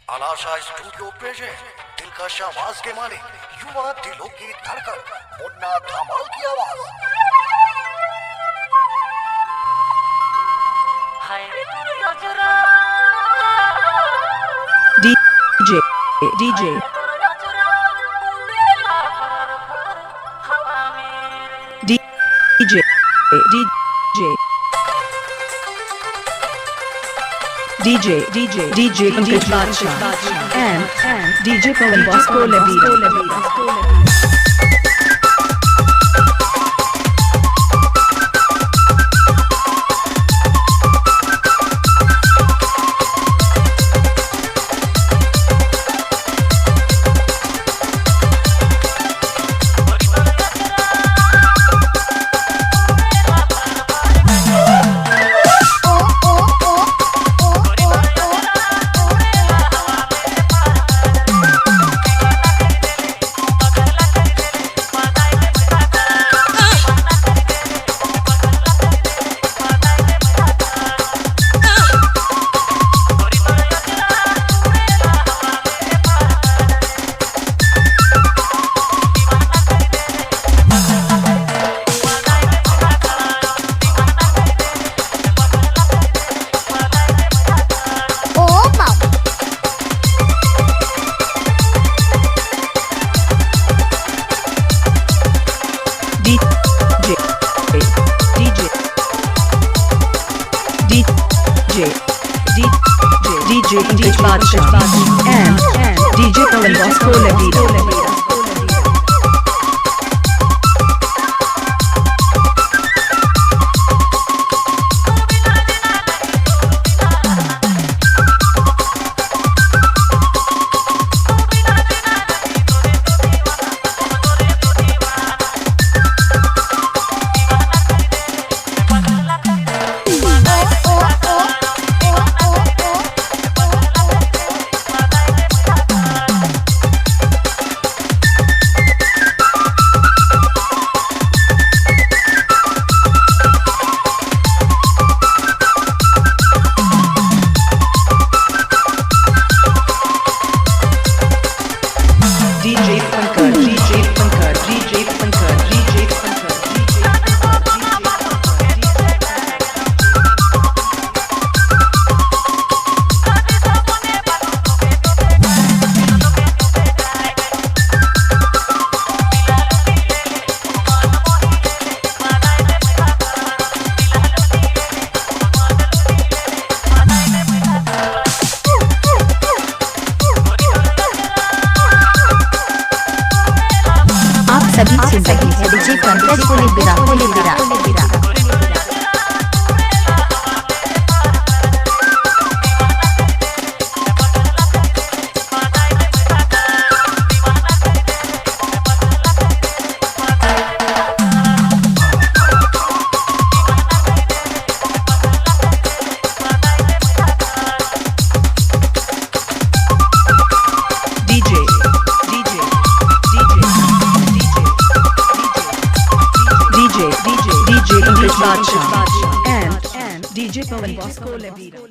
आलाशा studio present दिलकश आवाज के मालिक युवा दिलों की धड़कन मुन्ना धमाल की आवाज। DJ Pankaj Badshah and DJ Pawan Bosco Labira. DJ Pankaj Badshah and DJ Pawan Bosco Labira. सभी सुन रहे हैं डीजे पंकज को लेबिरा। DJ Pankaj Badshah and DJ Pawan Bosco Labira.